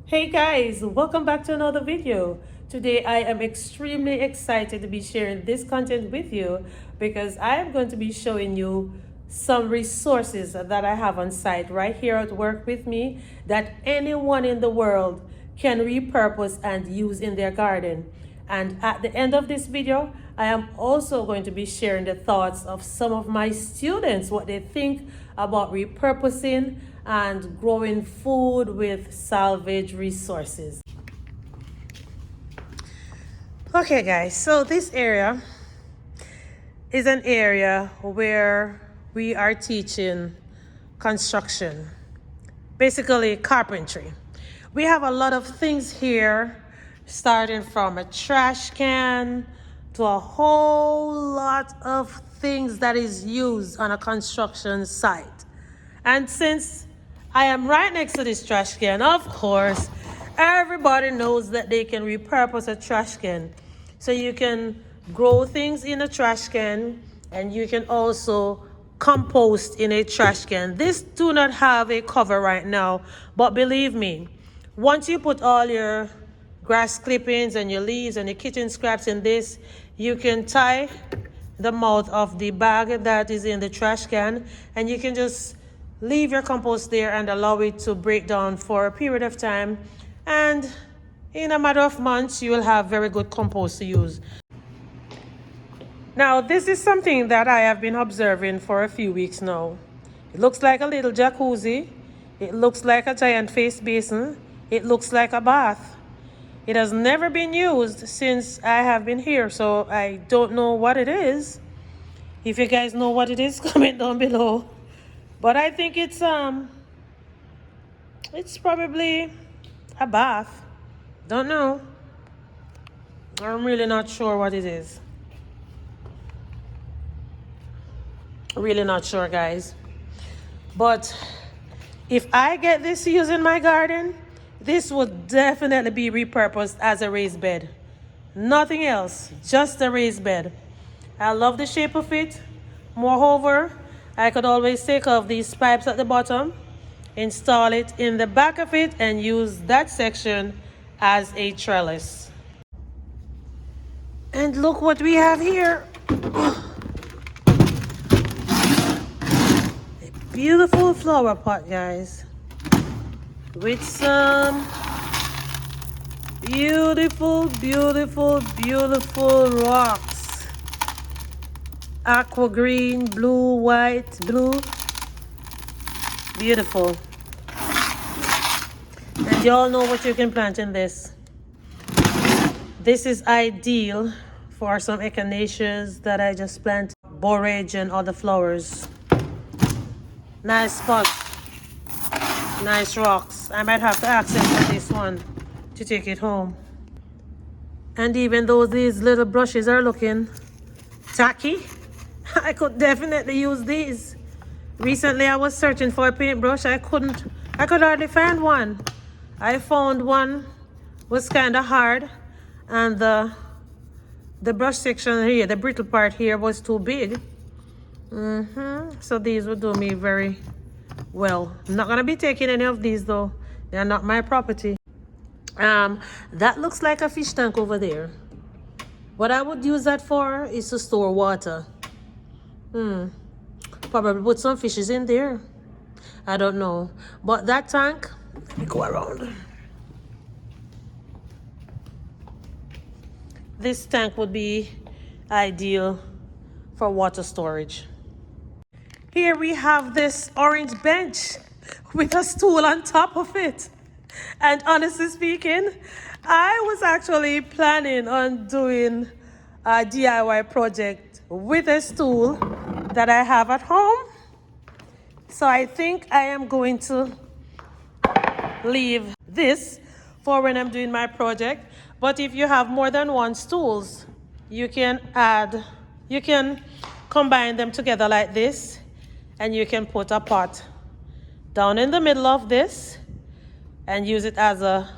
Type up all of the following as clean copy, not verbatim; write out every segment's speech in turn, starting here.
Hey guys, welcome back to another video. Today I am extremely excited to be sharing this content with you because I am going to be showing you some resources that I have on site right here at work with me that anyone in the world can repurpose and use in their garden. And at the end of this video, I am also going to be sharing the thoughts of some of my students, what they think about repurposing and growing food with salvage resources. Okay guys, so this area is an area where we are teaching construction, basically carpentry. We have a lot of things here, starting from a trash can to a whole lot of things that is used on a construction site. And since I am right next to this trash can, of course, everybody knows that they can repurpose a trash can. So you can grow things in a trash can, and you can also compost in a trash can. This do not have a cover right now, but believe me, once you put all your grass clippings and your leaves and your kitchen scraps in this, you can tie the mouth of the bag that is in the trash can, and you can just leave your compost there and allow it to break down for a period of time, and in a matter of months you will have very good compost to use. Now this is something that I have been observing for a few weeks now. It looks like a little jacuzzi, it looks like a giant face basin, it looks like a bath. It has never been used since I have been here, so I don't know what it is. If you guys know what it is, comment down below. But I think it's probably a bath. Don't know. I'm really not sure what it is. Really not sure, guys. But if I get this used in my garden, this would definitely be repurposed as a raised bed. Nothing else, just a raised bed. I love the shape of it. Moreover, I could always take off these pipes at the bottom, install it in the back of it, and use that section as a trellis. And look what we have here. A beautiful flower pot, guys, with some beautiful, beautiful, beautiful rocks. Aqua green, blue, white, blue. Beautiful. And you all know what you can plant in this. This is ideal for some echinaceas that I just planted, borage and other flowers. Nice spot. Nice rocks. I might have to accent for this one to take it home. And even though these little brushes are looking tacky, I could definitely use these. Recently I was searching for a paintbrush. I could hardly find one. I found one was kind of hard, and the brush section here, the brittle part here, was too big. So these would do me very well. I'm not gonna be taking any of these though. They're not my property. That looks like a fish tank over there. What I would use that for is to store water. Probably put some fishes in there. I don't know. But that tank, let me go around. This tank would be ideal for water storage. Here we have this orange bench with a stool on top of it. And honestly speaking, I was actually planning on doing a DIY project with a stool that I have at home. So I think I am going to leave this for when I'm doing my project. But if you have more than one stools, you can combine them together like this, and you can put a pot down in the middle of this and use it as a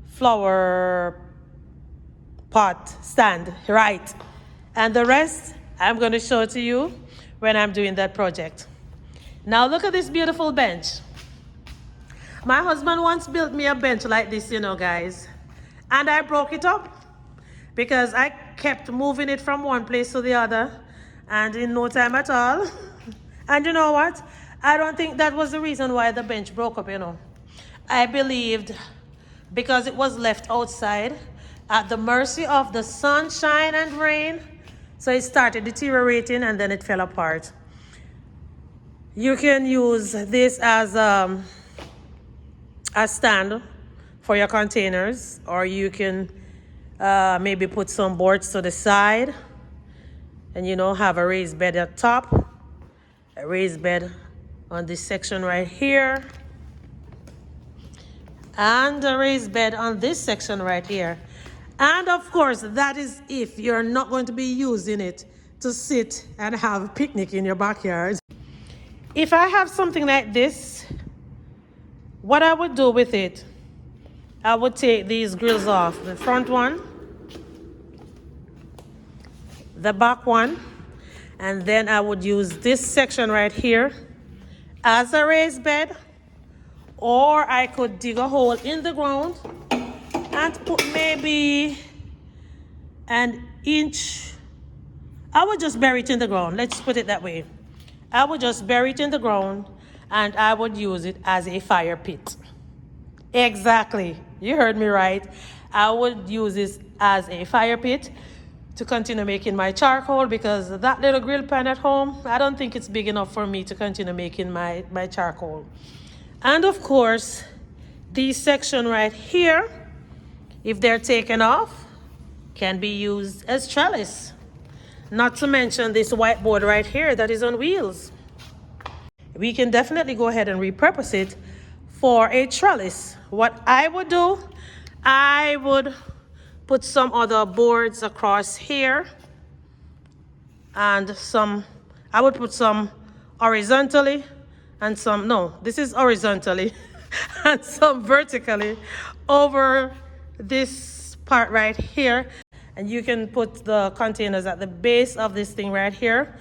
flower pot stand, right? And the rest I'm going to show it to you when I'm doing that project. Now look at this beautiful bench. My husband once built me a bench like this, you know, guys. And I broke it up because I kept moving it from one place to the other and in no time at all. And you know what? I don't think that was the reason why the bench broke up, you know. I believed because it was left outside at the mercy of the sunshine and rain. So it started deteriorating and then it fell apart. You can use this as a stand for your containers, or you can maybe put some boards to the side and, you know, have a raised bed at top, a raised bed on this section right here, and a raised bed on this section right here. And of course, that is if you're not going to be using it to sit and have a picnic in your backyard. If I have something like this, what I would do with it, I would take these grills off. The front one, the back one, and then I would use this section right here as a raised bed, or I could dig a hole in the ground and put maybe an inch. I would just bury it in the ground. Let's put it that way. I would just bury it in the ground and I would use it as a fire pit. Exactly. You heard me right. I would use this as a fire pit to continue making my charcoal, because that little grill pan at home, I don't think it's big enough for me to continue making my charcoal. And of course, this section right here, if they're taken off, can be used as trellis. Not to mention this whiteboard right here that is on wheels. We can definitely go ahead and repurpose it for a trellis. What I would do, I would put some other boards across here, and I would put some horizontally and some, no, this is horizontally, and some vertically over this part right here. And you can put the containers at the base of this thing right here.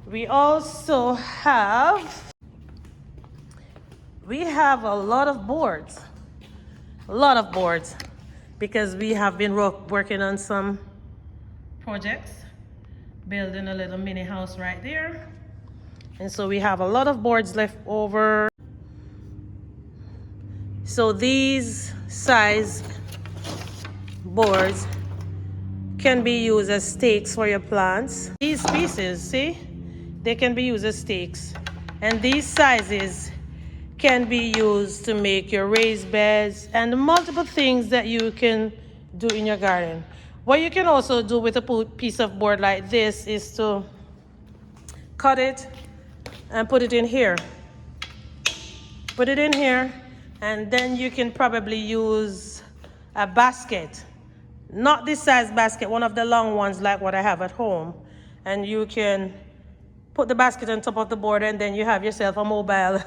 We also have, a lot of boards. Because we have been working on some projects, building a little mini house right there. And so we have a lot of boards left over. So these size boards can be used as stakes for your plants. These pieces, see, they can be used as stakes. And these sizes can be used to make your raised beds and multiple things that you can do in your garden. What you can also do with a piece of board like this is to cut it and put it in here. Put it in here, and then you can probably use a basket. Not this size basket, one of the long ones like what I have at home. And you can put the basket on top of the board, and then you have yourself a mobile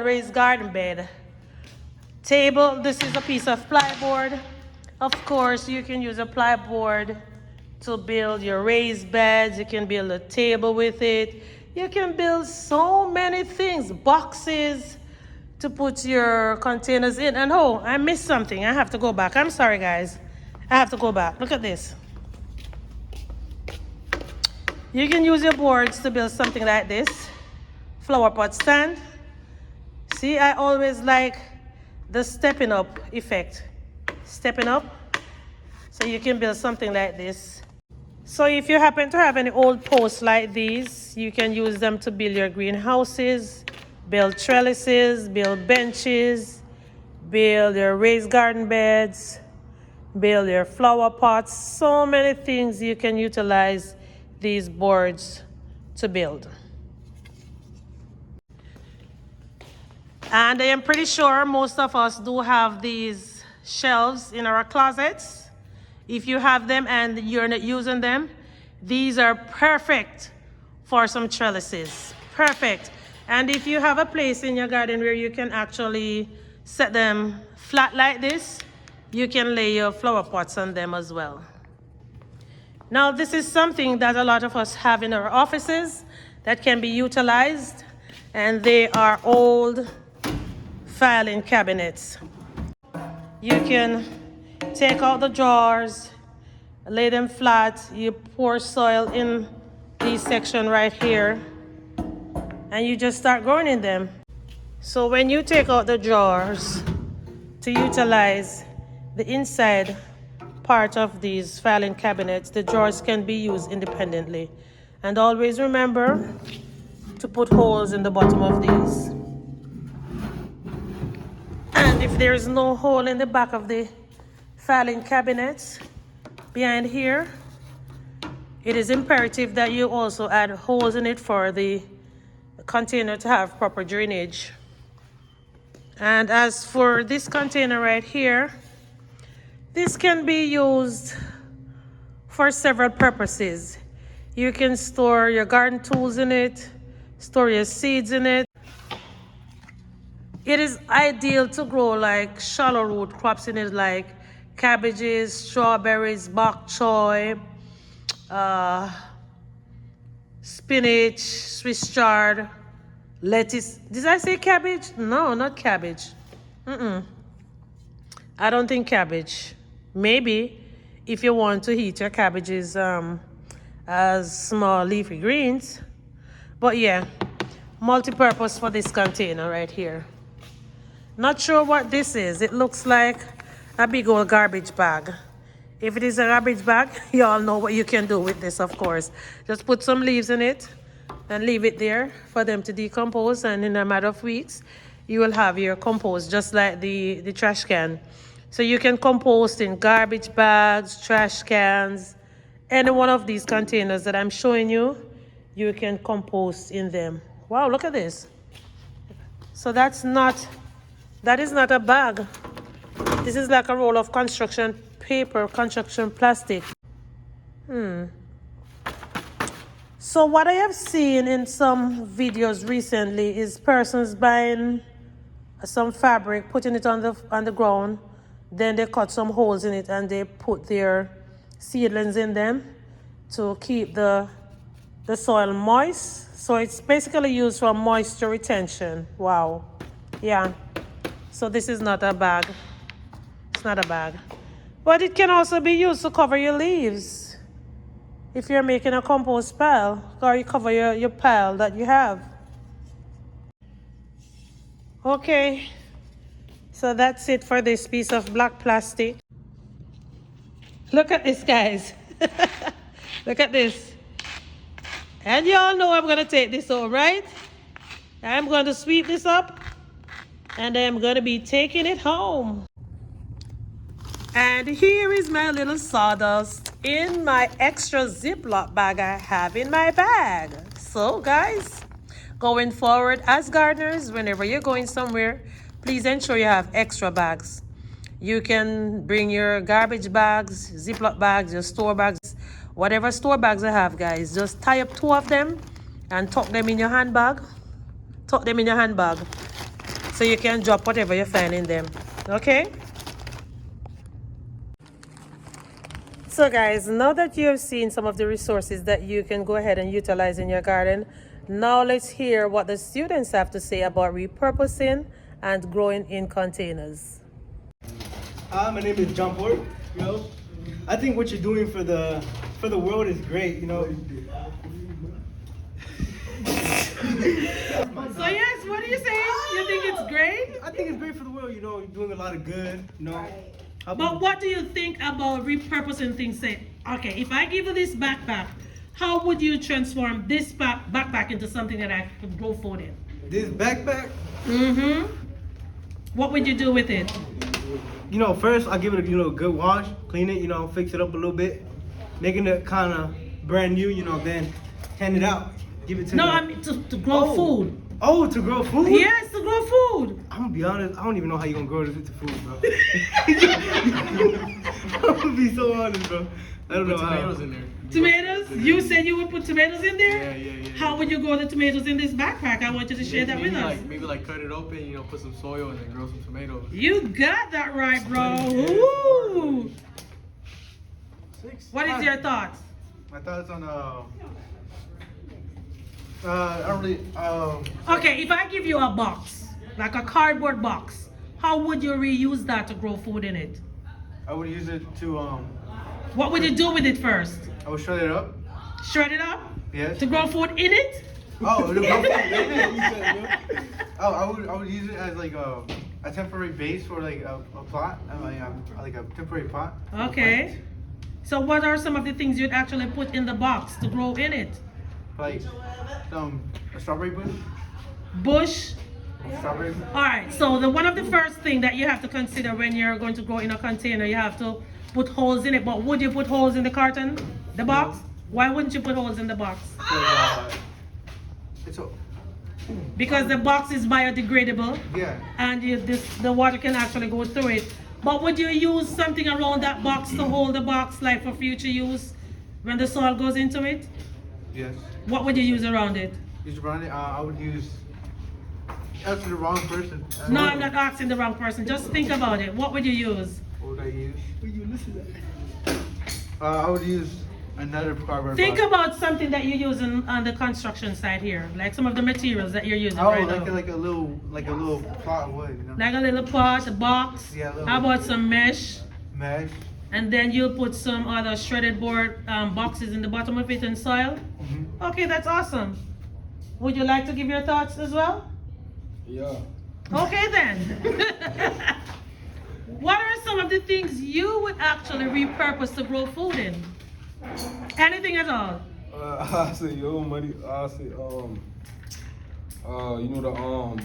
raised garden bed. Table, this is a piece of plyboard. Of course, you can use a plyboard to build your raised beds. You can build a table with it. You can build so many things, boxes to put your containers in. And oh, I missed something. I have to go back. I'm sorry, guys. I have to go back. Look at this. You can use your boards to build something like this. Flower pot stand. See, I always like the stepping up effect. Stepping up. So you can build something like this. So if you happen to have any old posts like these, you can use them to build your greenhouses, build trellises, build benches, build your raised garden beds, build your flower pots. So many things you can utilize these boards to build. And I am pretty sure most of us do have these shelves in our closets. If you have them and you're not using them, these are perfect for some trellises. Perfect. And if you have a place in your garden where you can actually set them flat like this, you can lay your flower pots on them as well. Now, this is something that a lot of us have in our offices that can be utilized, and they are old filing cabinets. You can take out the drawers, lay them flat, you pour soil in this section right here, and you just start growing in them. So when you take out the drawers to utilize the inside part of these filing cabinets, the drawers can be used independently. And always remember to put holes in the bottom of these. And if there's no hole in the back of the filing cabinets behind here, it is imperative that you also add holes in it for the container to have proper drainage. And as for this container right here, this can be used for several purposes. You can store your garden tools in it, store your seeds in it. It is ideal to grow like shallow root crops in it, like cabbages, strawberries, bok choy, spinach, Swiss chard, lettuce. Did I say cabbage? No, not cabbage. I don't think cabbage. Maybe if you want to heat your cabbages as small leafy greens. But yeah, multi-purpose for this container right here. Not sure what this is. It looks like a big old garbage bag. If it is a garbage bag, you all know what you can do with this, of course. Just put some leaves in it and leave it there for them to decompose, and in a matter of weeks, you will have your compost, just like the trash can. So you can compost in garbage bags, trash cans, any one of these containers that I'm showing you, you can compost in them. Wow, look at this. So that is not a bag. This is like a roll of construction paper, construction plastic. So what I have seen in some videos recently is persons buying some fabric, putting it on the ground, then they cut some holes in it and they put their seedlings in them to keep the soil moist. So it's basically used for moisture retention. Wow. Yeah. So this is not a bag. It's not a bag. But it can also be used to cover your leaves. If you're making a compost pile, or you cover your pile that you have. Okay. So that's it for this piece of black plastic. Look at this, guys. Look at this. And y'all know I'm going to take this home, right? I'm going to sweep this up. And I'm going to be taking it home. And here is my little sawdust in my extra Ziploc bag I have in my bag. So guys, going forward as gardeners, whenever you're going somewhere, please ensure you have extra bags. You can bring your garbage bags, Ziploc bags, your store bags, whatever store bags I have, guys. Just tie up 2 of them and tuck them in your handbag. Tuck them in your handbag so you can drop whatever you find in them. Okay? So guys, now that you have seen some of the resources that you can go ahead and utilize in your garden, now let's hear what the students have to say about repurposing and growing in containers. Hi, my name is John Port. I think what you're doing for the world is great. So yes, what are you saying? You think it's great? I think it's great for the world. You're doing a lot of good. But what do you think about repurposing things? Say, okay, if I give you this backpack, how would you transform this backpack into something that I could grow food in? This backpack? What would you do with it? First I'll give it a good wash, clean it, fix it up a little bit, making it kind of brand new, then hand it out. Give it to No, I mean to grow food. Oh, to grow food? Yes, to grow food. I'm gonna be honest, I don't even know how you're gonna grow this into food, bro. I'm gonna be so honest, bro. I don't know how. Tomatoes in there. Tomatoes? You said you would put tomatoes in there? Yeah. How would you grow the tomatoes in this backpack? I want you to share that with us. Maybe cut it open, put some soil and then grow some tomatoes. You got that right, bro. Ooh. What is your thoughts? My thoughts on I don't really Okay, if I give you a box like a cardboard box, how would you reuse that to grow food in it? I would use it to What would you do with it first? I would shred it up. Shred it up? Yes. To grow food in it? Oh, I would use it as like a temporary base for like a plot, like a temporary pot. Okay. So what are some of the things you'd actually put in the box to grow in it? Like a strawberry bush. Bush. Strawberry bush. All right. So the one of the first thing that you have to consider when you're going to grow in a container, you have to put holes in it. But would you put holes in the carton, the box? Why wouldn't you put holes in the box? Because the box is biodegradable. Yeah. And the water can actually go through it. But would you use something around that box to hold the box, like for future use, when the soil goes into it? Yes. What would you use around it? Use around it. I would use. That's the wrong person. No, I'm not asking the wrong person. Just think about it. What would you use? What would I use? I would use another cardboard Think box. about something that you're using on the construction site here, like some of the materials that you're using right now. like a little plot of wood, you know? Like a little pot, a box. Yeah, a little How about some mesh? Mesh. And then you'll put some other shredded board boxes in the bottom of it and soil. Okay, that's awesome. Would you like to give your thoughts as well? Yeah. Okay then. What are some of the things you would actually repurpose to grow food in? Anything at all? I say yo money. I say you know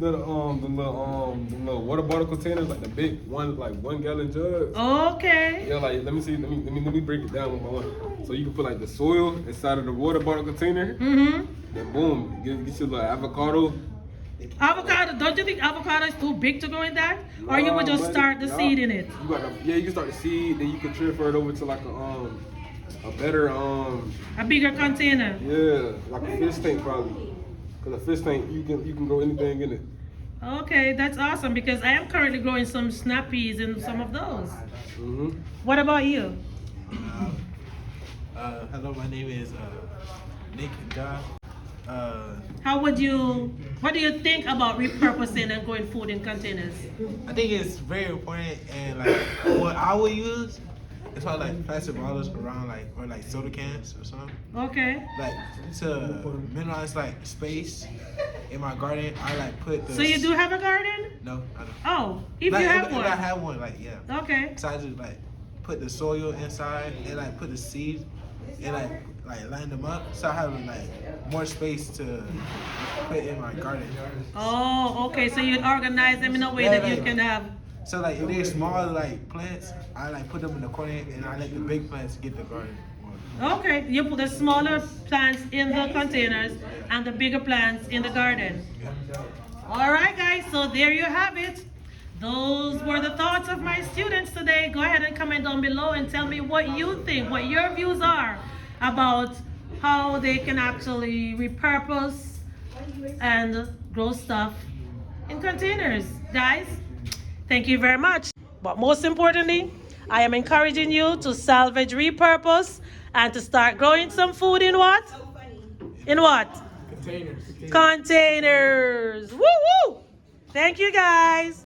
the little water bottle containers, like the big one, like 1 gallon jugs. Okay. Yeah, like let me break it down one by one. So you can put like the soil inside of the water bottle container. Mm-hmm. And boom, get your little avocado. Avocado, don't you think avocado is too big to go in that? Or you would just start the seed in it? You can start the seed, then you can transfer it over to like a better A bigger container. yeah, like a fish tank probably. Cause a fish tank you can grow anything in it. Okay, that's awesome because I am currently growing some snap peas in some of those. What about you? Hello, my name is Nick John. What do you think about repurposing and growing food in containers? I think it's very important, and like what I would use is probably like plastic bottles around, like, or like soda cans or something. Okay. Like to minimize like space in my garden, I like put the. So you do have a garden? No, I don't. Oh, if Like, you have if one. I have one, like yeah. Okay. So I just like put the soil inside and like put the seeds and like line them up, so I have like more space to put in my garden. Oh, okay. So you organize them in a way Yeah, that you like- can have. So like if they're small like plants, I like put them in the corner and I let the big plants get the garden. Okay, you put the smaller plants in the containers and the bigger plants in the garden. All right, guys, so there you have it. Those were the thoughts of my students today. Go ahead and comment down below and tell me what you think, what your views are about how they can actually repurpose and grow stuff in containers. Guys, thank you very much. But most importantly, I am encouraging you to salvage, repurpose, and to start growing some food in what? In what? Containers. Containers. Woo woo! Thank you, guys.